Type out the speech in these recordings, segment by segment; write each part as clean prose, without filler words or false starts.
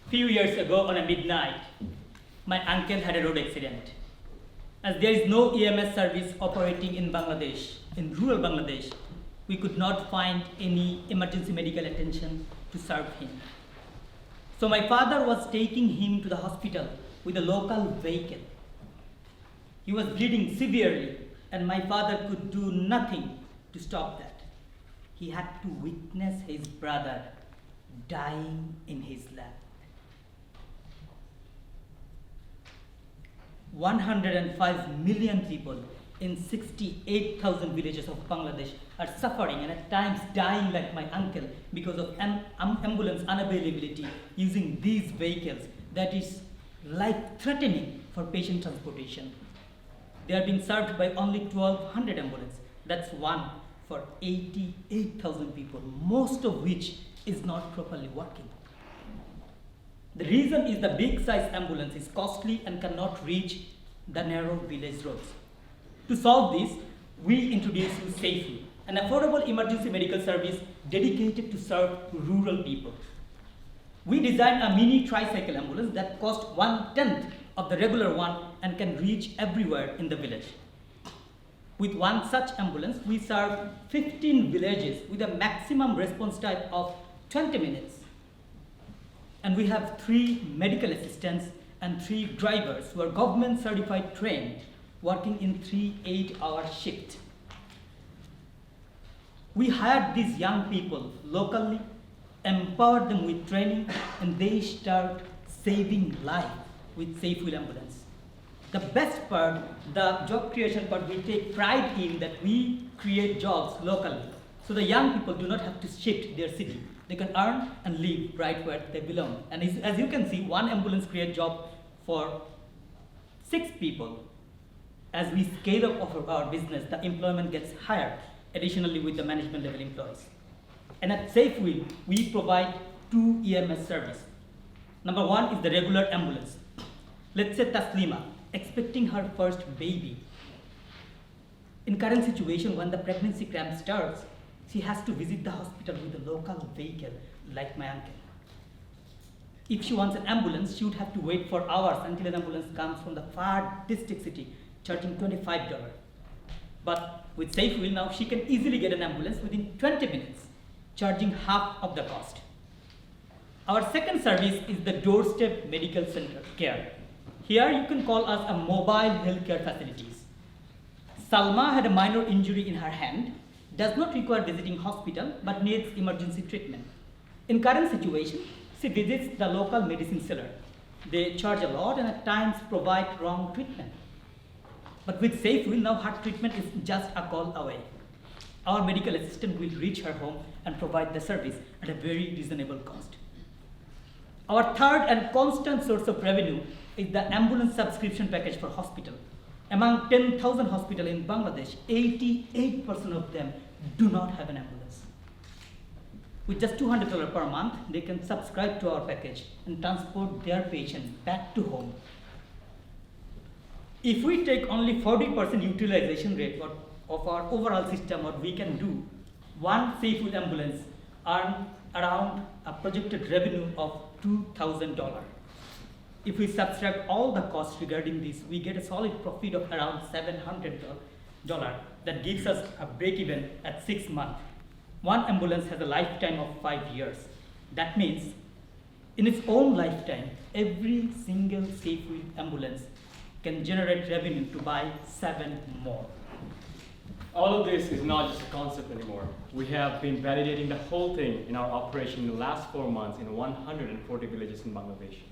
Few years ago on a midnight, my uncle had a road accident. As there is no EMS service operating in Bangladesh, in rural Bangladesh, we could not find any emergency medical attention to serve him. So my father was taking him to the hospital with a local vehicle. He was bleeding severely, and my father could do nothing to stop that. He had to witness his brother dying in his lap. 105 million people in 68,000 villages of Bangladesh are suffering and at times dying like my uncle because of ambulance unavailability using these vehicles that is life-threatening for patient transportation. They are being served by only 1,200 ambulances. That's one for 88,000 people, most of which is not properly working. The reason is the big size ambulance is costly and cannot reach the narrow village roads. To solve this, we introduced Safewheel, an affordable emergency medical service dedicated to serve rural people. We designed a mini tricycle ambulance that costs 1/10 of the regular one and can reach everywhere in the village. With one such ambulance, we serve 15 villages with a maximum response time of 20 minutes. And we have 3 medical assistants and 3 drivers who are government certified trained, working in 3 8-hour shifts. We hired these young people locally, empowered them with training, and they start saving life with Safewheel ambulance. The best part, the job creation part, we take pride in that we create jobs locally. So the young people do not have to shift their city. They can earn and live right where they belong. And as you can see, one ambulance creates job for 6 people. As we scale up our business, the employment gets higher, additionally with the management level employees. And at Safewheel, we provide 2 EMS service. Number 1 is the regular ambulance. Let's say Taslima, expecting her first baby. In current situation, when the pregnancy cramp starts, she has to visit the hospital with a local vehicle, like my uncle. If she wants an ambulance, she would have to wait for hours until an ambulance comes from the far distant city, charging $25. But with Safewheel now, she can easily get an ambulance within 20 minutes, charging half of the cost. Our second service is the doorstep medical center care. Here you can call us a mobile healthcare facilities. Salma had a minor injury in her hand, does not require visiting hospital, but needs emergency treatment. In current situation, she visits the local medicine seller. They charge a lot and at times provide wrong treatment. But with Safewheel, now her treatment is just a call away. Our medical assistant will reach her home and provide the service at a very reasonable cost. Our third and constant source of revenue is the ambulance subscription package for hospital. Among 10,000 hospitals in Bangladesh, 88% of them do not have an ambulance. With just $200 per month, they can subscribe to our package and transport their patients back to home. If we take only 40% utilization rate of our overall system, what we can do, one Safewheel ambulance earn around a projected revenue of $2,000. If we subtract all the costs regarding this, we get a solid profit of around $700. That gives us a break-even at 6 months. One ambulance has a lifetime of 5 years. That means, in its own lifetime, every single Safewheel ambulance can generate revenue to buy 7 more. All of this is not just a concept anymore. We have been validating the whole thing in our operation in the last 4 months in 140 villages in Bangladesh.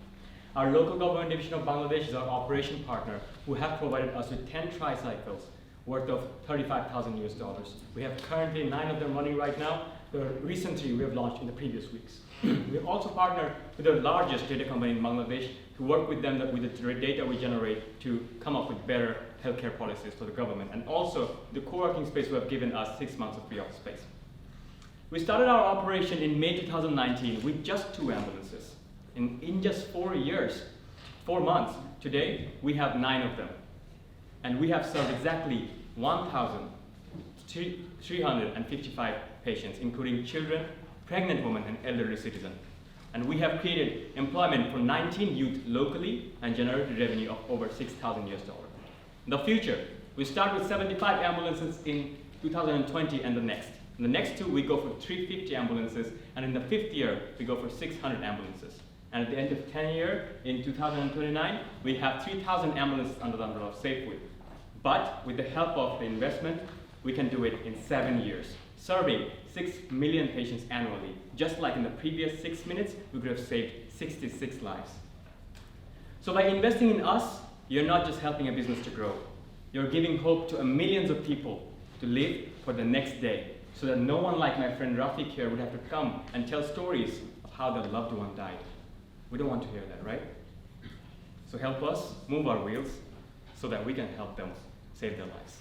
Our local government division of Bangladesh is our operation partner who have provided us with 10 tricycles worth of $35,000. We have currently 9 of them running right now. The recent 3 we have launched in the previous weeks. We have also partnered with the largest data company in Bangladesh to work with them with the data we generate to come up with better healthcare policies for the government. And also the co-working space who have given us 6 months of free office space. We started our operation in May 2019 with just 2 ambulances. In just 4 months, today we have 9 of them. And we have served exactly 1,355 patients, including children, pregnant women, and elderly citizens. And we have created employment for 19 youth locally and generated revenue of over $6,000 US. In the future, we start with 75 ambulances in 2020 and the next. In the next 2, we go for 350 ambulances, and in the 5th year, we go for 600 ambulances. And at the end of 10 year, in 2029, we have 3,000 ambulances under the umbrella of Safewheel. But with the help of the investment, we can do it in 7 years, serving 6 million patients annually. Just like in the previous 6 minutes, we could have saved 66 lives. So by investing in us, you're not just helping a business to grow. You're giving hope to millions of people to live for the next day, so that no one like my friend Rafiq here would have to come and tell stories of how their loved one died. We don't want to hear that, right? So help us move our wheels so that we can help them save their lives.